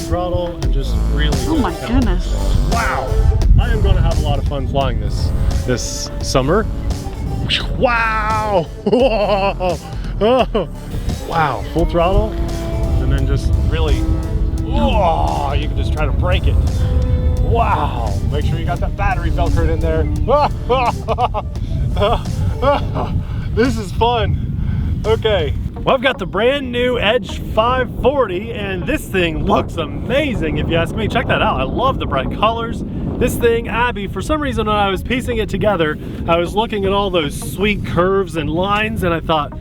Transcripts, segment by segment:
throttle and just really. Oh my goodness. Wow. I am going to have a lot of fun flying this summer. Wow. Oh. Wow. Full throttle. And then just really, oh, you can just try to break it. Wow. Make sure you got that battery velcroed in there. This is fun. Okay. Well, I've got the brand new Edge 540 and this thing looks amazing if you ask me. Check that out. I love the bright colors. This thing, Abby, for some reason when I was piecing it together, I was looking at all those sweet curves and lines and I thought,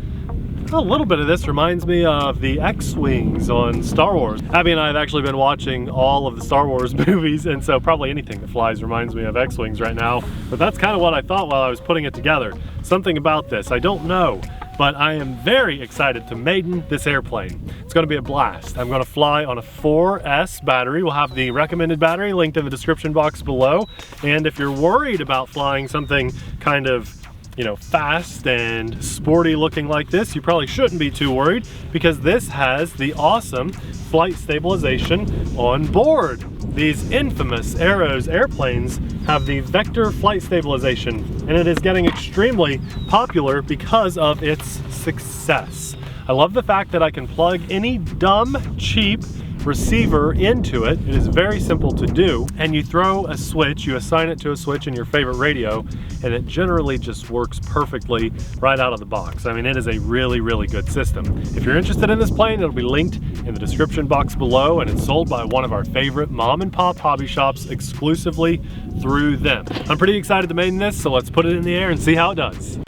a little bit of this reminds me of the X-Wings on Star Wars. Abby and I have actually been watching all of the Star Wars movies, and so probably anything that flies reminds me of X-Wings right now. But that's kind of what I thought while I was putting it together. Something about this, I don't know, but I am very excited to maiden this airplane. It's gonna be a blast. I'm gonna fly on a 4S battery. We'll have the recommended battery linked in the description box below. And if you're worried about flying something kind of, you know, fast and sporty looking like this, you probably shouldn't be too worried because this has the awesome flight stabilization on board. These infamous Aeros airplanes have the vector flight stabilization and it is getting extremely popular because of its success. I love the fact that I can plug any dumb, cheap receiver into it. It is very simple to do, and you throw a switch, you assign it to a switch in your favorite radio, and it generally just works perfectly right out of the box. I mean, it is a really, really good system. If you're interested in this plane, it'll be linked in the description box below, and it's sold by one of our favorite mom and pop hobby shops exclusively through them. I'm pretty excited to maiden this, so let's put it in the air and see how it does.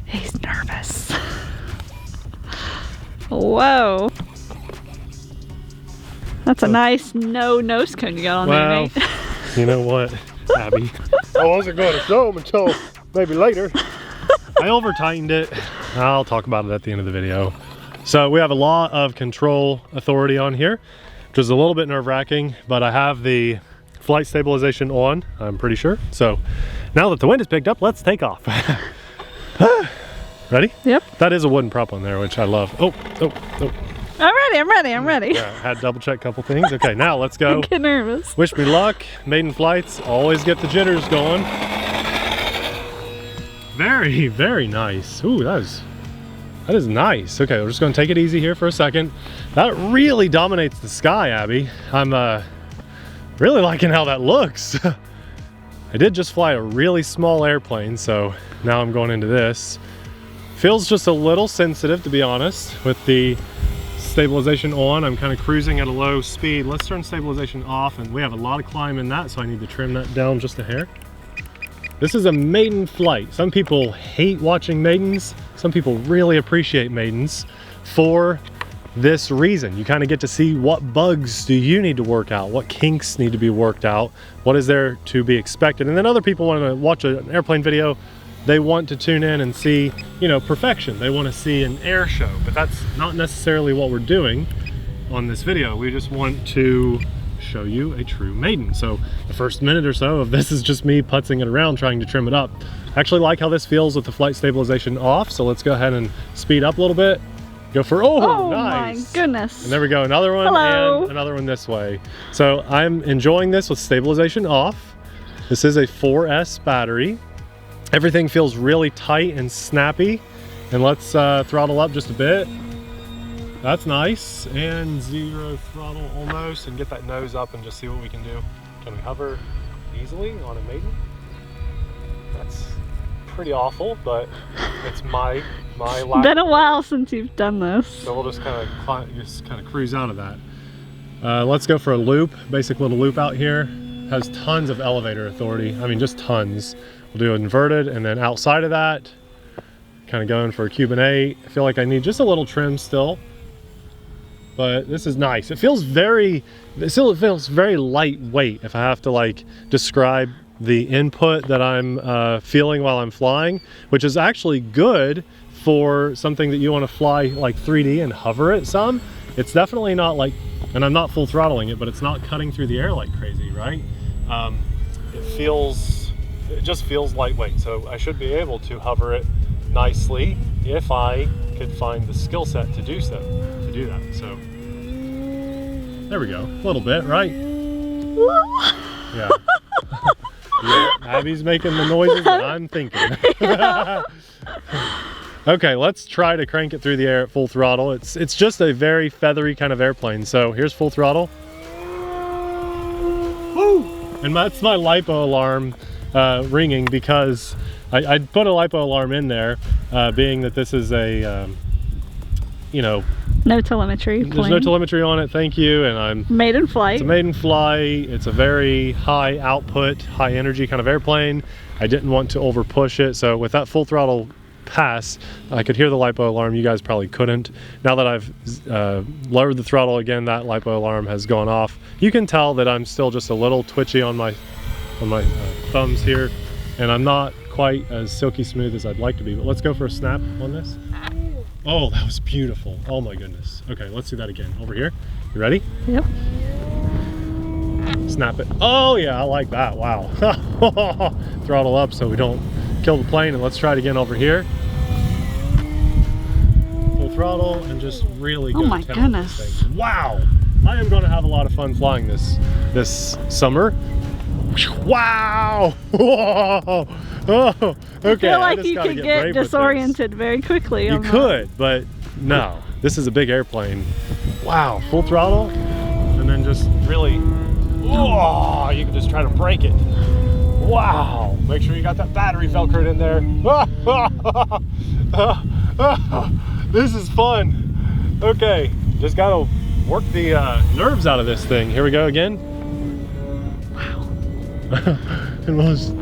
He's nervous. Whoa. That's a nice no nose cone you got on there, Nate. You know what, Abby? I wasn't going to show them until maybe later. I over tightened it. I'll talk about it at the end of the video. So we have a lot of control authority on here, which is a little bit nerve-wracking, but I have the flight stabilization on, I'm pretty sure. So now that the wind is picked up, let's take off. Ready? Yep. That is a wooden prop on there, which I love. Oh. I'm ready. Yeah, I had to double check a couple things. Okay, now let's go. I get nervous. Wish me luck. Maiden flights, always get the jitters going. Very, very nice. Ooh, that is nice. Okay, we're just gonna take it easy here for a second. That really dominates the sky, Abby. I'm really liking how that looks. I did just fly a really small airplane, so now I'm going into this. Feels just a little sensitive, to be honest, with the stabilization on. I'm kind of cruising at a low speed. Let's turn stabilization off, and we have a lot of climb in that, so I need to trim that down just a hair. This is a maiden flight. Some people hate watching maidens. Some people really appreciate maidens for this reason. You kind of get to see what bugs do you need to work out, what kinks need to be worked out, what is there to be expected. And then other people want to watch an airplane video, they want to tune in and see, you know, perfection. They want to see an air show, but that's not necessarily what we're doing on this video. We just want to show you a true maiden. So the first minute or so of this is just me putzing it around, trying to trim it up. I actually like how this feels with the flight stabilization off, so let's go ahead and speed up a little bit. Go for, oh nice. My goodness. And there we go, another one. Hello. And another one this way. So I'm enjoying this with stabilization off. This is a 4S battery. Everything feels really tight and snappy. And let's throttle up just a bit. That's nice. And 0 throttle almost, and get that nose up and just see what we can do. Can we hover easily on a maiden? That's pretty awful, but it's my lap. Been a while since you've done this. So we'll just kind of cruise out of that. Let's go for a loop, basic little loop out here. Has tons of elevator authority. I mean, just tons. We'll do inverted, and then outside of that, kind of going for a Cuban 8. I feel like I need just a little trim still, but this is nice. It feels very lightweight if I have to like describe the input that I'm feeling while I'm flying, which is actually good for something that you want to fly like 3D and hover it some. It's definitely not like, and I'm not full throttling it, but it's not cutting through the air like crazy, right? It just feels lightweight, so I should be able to hover it nicely if I could find the skill set to do that. So there we go. A little bit, right? Yeah. Yeah, Abby's making the noises that I'm thinking. Okay, let's try to crank it through the air at full throttle. It's just a very feathery kind of airplane. So here's full throttle. Woo! And that's my LiPo alarm ringing, because I put a LiPo alarm in there, being that this is a, you know, no telemetry plane. There's no telemetry on it, thank you. And I'm maiden flight. It's a maiden flight. It's a very high output, high energy kind of airplane. I didn't want to over push it. So with that full throttle pass, I could hear the LiPo alarm. You guys probably couldn't. Now that I've lowered the throttle again, that LiPo alarm has gone off. You can tell that I'm still just a little twitchy on my thumbs here, and I'm not quite as silky smooth as I'd like to be. But let's go for a snap on this. Oh, that was beautiful. Oh my goodness. Okay, let's do that again. Over here. You ready? Yep. Snap it. Oh yeah, I like that. Wow. Throttle up so we don't kill the plane, and let's try it again over here. Full throttle and just really go. Oh my goodness. Wow. I am going to have a lot of fun flying this summer. Wow. Whoa. Oh, okay. I feel like you could get disoriented very quickly. You could, but no. This is a big airplane. Wow. Full throttle, and then just really, oh, you can just try to break it. Wow. Make sure you got that battery velcroed in there. This is fun. Okay, just gotta work the nerves out of this thing. Here we go again. Wow. It was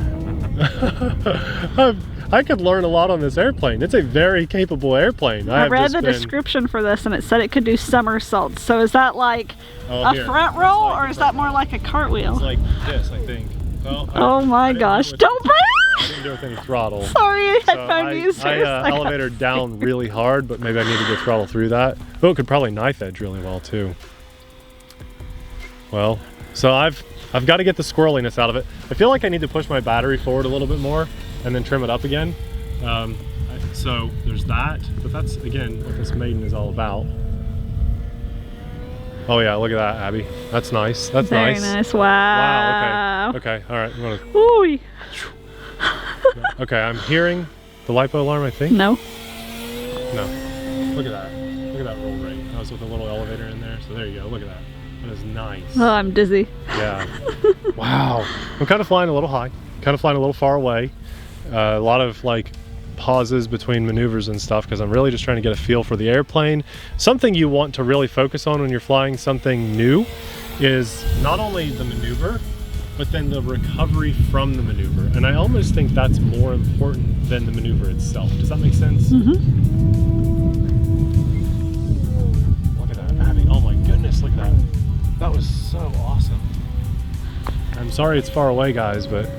I could learn a lot on this airplane. It's a very capable airplane. I read the description for this, and it said it could do somersaults. So is that like a front roll, or is that more like a cartwheel? It's like this, I think. Well, oh my gosh, don't break! I didn't do it with any throttle. Sorry, headphone users. I elevated down really hard, but maybe I need to go throttle through that. Oh, it could probably knife edge really well too. Well, so I've got to get the squirreliness out of it. I feel like I need to push my battery forward a little bit more and then trim it up again. So there's that, but that's again what this Maiden is all about. Oh yeah, look at that, Abby. That's nice. That's nice. Very nice. Wow. Wow. Okay. All right. I'm gonna... Ooh. Okay, I'm hearing the LiPo alarm, I think. No. No. Look at that. Look at that roll rate. I was with a little elevator in there, so there you go. Look at that. That is nice. Oh, I'm dizzy. Yeah. Wow. I'm kind of flying a little high, kind of flying a little far away. A lot of like pauses between maneuvers and stuff, because I'm really just trying to get a feel for the airplane. Something you want to really focus on when you're flying something new is not only the maneuver, but then the recovery from the maneuver. And I almost think that's more important than the maneuver itself. Does that make sense? Mm-hmm. Look at that, Abby. Oh my goodness, look at that. That was so awesome. I'm sorry it's far away, guys, but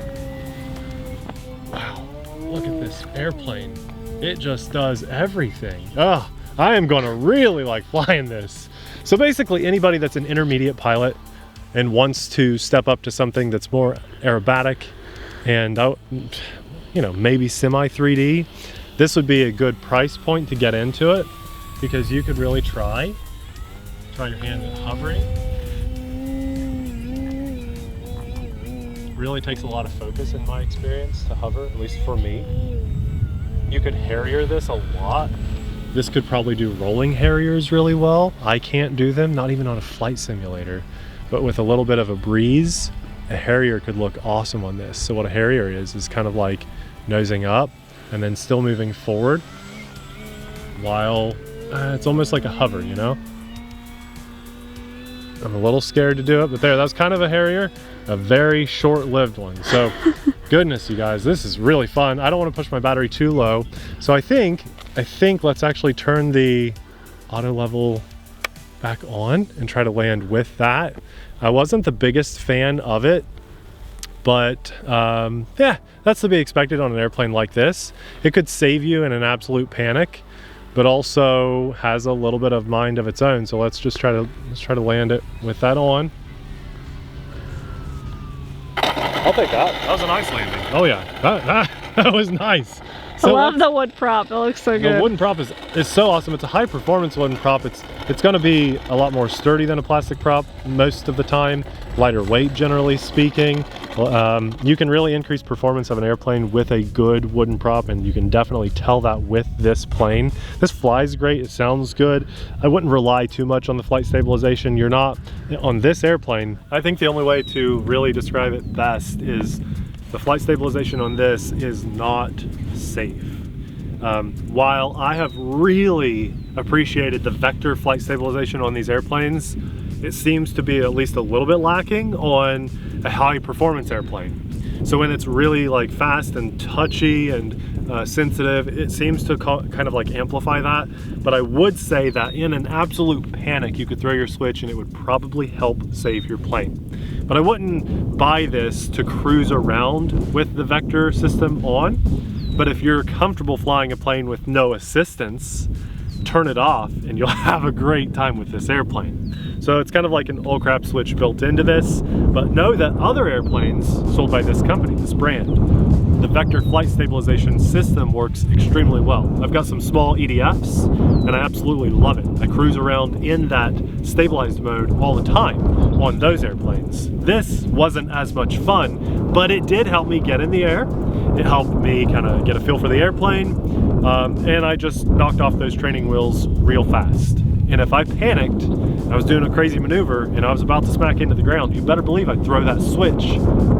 wow, look at this airplane. It just does everything. Oh, I am gonna really like flying this. So basically anybody that's an intermediate pilot and wants to step up to something that's more aerobatic and, you know, maybe semi 3D, this would be a good price point to get into it, because you could really try your hand at hovering. Really takes a lot of focus in my experience to hover, at least for me. You could Harrier this a lot. This could probably do rolling Harriers really well. I can't do them, not even on a flight simulator. But with a little bit of a breeze, a Harrier could look awesome on this. So what a Harrier is kind of like nosing up and then still moving forward while it's almost like a hover, you know? I'm a little scared to do it, but there, that's kind of a Harrier, a very short-lived one. So goodness, you guys, this is really fun. I don't want to push my battery too low. So I think let's actually turn the auto level back on and try to land with that. I wasn't the biggest fan of it, but yeah, that's to be expected on an airplane like this. It could save you in an absolute panic, but also has a little bit of mind of its own. So let's try to land it with that on. I'll take that. That was a nice landing. Oh yeah, that was nice. I love the wood prop. It looks so good. The wooden prop is so awesome. It's a high performance wooden prop. It's going to be a lot more sturdy than a plastic prop most of the time. Lighter weight, generally speaking. You can really increase performance of an airplane with a good wooden prop, and you can definitely tell that with this plane. This flies great. It sounds good. I wouldn't rely too much on the flight stabilization. You're not on this airplane. I think the only way to really describe it best is the flight stabilization on this is not safe. While I have really appreciated the vector flight stabilization on these airplanes, it seems to be at least a little bit lacking on a high performance airplane. So when it's really like fast and touchy and sensitive, it seems to kind of like amplify that. But I would say that in an absolute panic, you could throw your switch and it would probably help save your plane. But I wouldn't buy this to cruise around with the vector system on. But if you're comfortable flying a plane with no assistance, turn it off and you'll have a great time with this airplane. So it's kind of like an oh crap switch built into this, but know that other airplanes sold by this company, this brand, the vector flight stabilization system works extremely well. I've got some small EDFs and I absolutely love it. I cruise around in that stabilized mode all the time on those airplanes. This wasn't as much fun, but it did help me get in the air. It helped me kind of get a feel for the airplane, and I just knocked off those training wheels real fast. And if I panicked, I was doing a crazy maneuver and I was about to smack into the ground, you better believe I'd throw that switch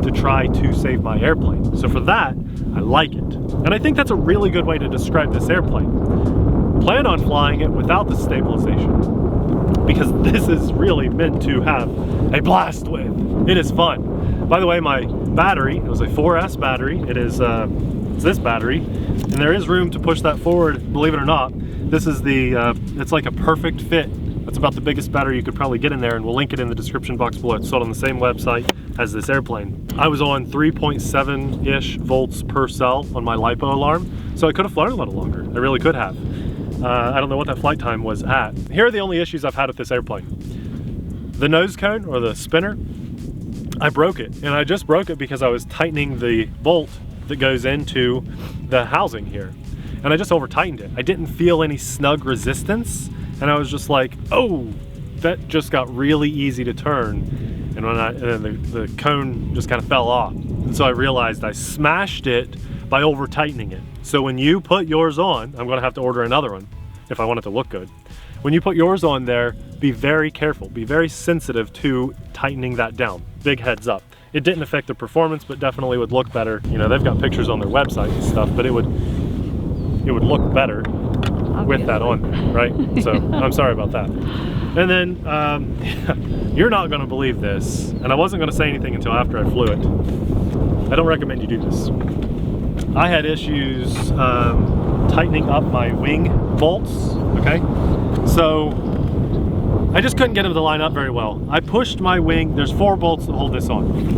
to try to save my airplane. So for that, I like it. And I think that's a really good way to describe this airplane. Plan on flying it without the stabilization, because this is really meant to have a blast with. It is fun. By the way, my battery, it was a 4S battery. It is it's this battery, and there is room to push that forward, believe it or not. This is the, it's like a perfect fit. That's about the biggest battery you could probably get in there, and we'll link it in the description box below. It's sold on the same website as this airplane. I was on 3.7-ish volts per cell on my LiPo alarm, so I could have flown a little longer. I really could have. I don't know what that flight time was at. Here are the only issues I've had with this airplane. The nose cone, or the spinner, I broke it, and I just broke it because I was tightening the bolt that goes into the housing here. And I just over tightened it. I didn't feel any snug resistance, and I was just like, oh, that just got really easy to turn. And then the cone just kind of fell off. And so I realized I smashed it by over tightening it. So when you put yours on, I'm gonna have to order another one if I want it to look good. When you put yours on there, be very careful, be very sensitive to tightening that down. Big heads up. It didn't affect the performance, but definitely would look better. You know, they've got pictures on their website and stuff, but it would look better with that on, right? So I'm sorry about that. And then you're not gonna believe this, and I wasn't gonna say anything until after I flew it. I don't recommend you do this. I had issues tightening up my wing bolts, okay? So I just couldn't get them to line up very well. I pushed my wing, there's 4 bolts that hold this on.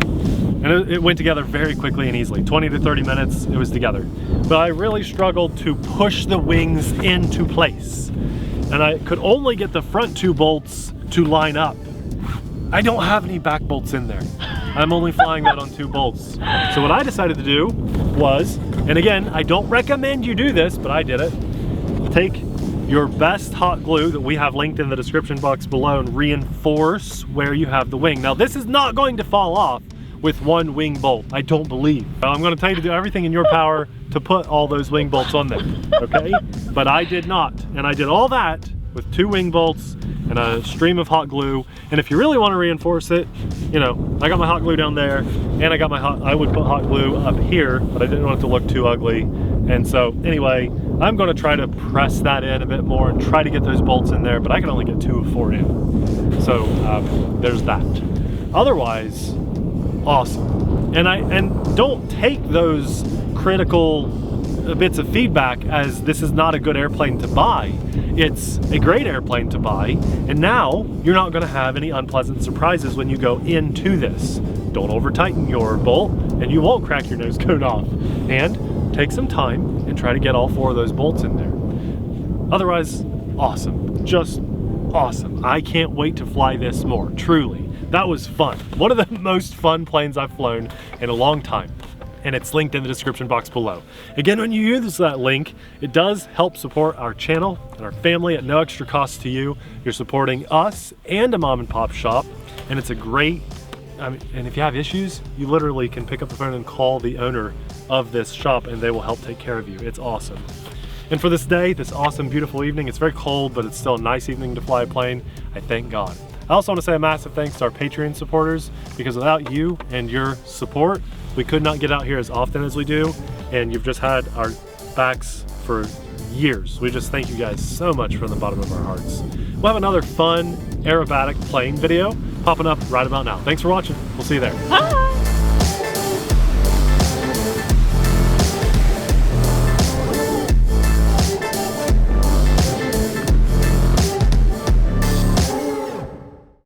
And it went together very quickly and easily. 20 to 30 minutes, it was together. But I really struggled to push the wings into place. And I could only get the front 2 bolts to line up. I don't have any back bolts in there. I'm only flying that on 2 bolts. So what I decided to do was, and again, I don't recommend you do this, but I did it. Take your best hot glue that we have linked in the description box below and reinforce where you have the wing. Now this is not going to fall off with 1 wing bolt, I don't believe. I'm gonna tell you to do everything in your power to put all those wing bolts on there, okay? But I did not, and I did all that with 2 wing bolts and a stream of hot glue. And if you really wanna reinforce it, you know, I got my hot glue down there, and I got my I would put hot glue up here, but I didn't want it to look too ugly. And so anyway, I'm gonna try to press that in a bit more and try to get those bolts in there, but I can only get 2 of 4 in. So there's that. Otherwise, awesome. And don't take those critical bits of feedback as this is not a good airplane to buy. It's a great airplane to buy, and now you're not going to have any unpleasant surprises when you go into this. Don't over tighten your bolt and you won't crack your nose cone off. And take some time and try to get all 4 of those bolts in there. Otherwise, awesome. Just awesome. I can't wait to fly this more, truly. That was fun. One of the most fun planes I've flown in a long time. and it's linked in the description box below. Again, when you use that link, it does help support our channel and our family at no extra cost to you. You're supporting us and a mom and pop shop, and it's a great, and if you have issues, you literally can pick up the phone and call the owner of this shop and they will help take care of you. It's awesome. And for this day, this awesome, beautiful evening, it's very cold, but it's still a nice evening to fly a plane. I thank God. I also want to say a massive thanks to our Patreon supporters, because without you and your support, we could not get out here as often as we do, and you've just had our backs for years. We just thank you guys so much from the bottom of our hearts. We'll have another fun aerobatic plane video popping up right about now. Thanks for watching. We'll see you there. Bye.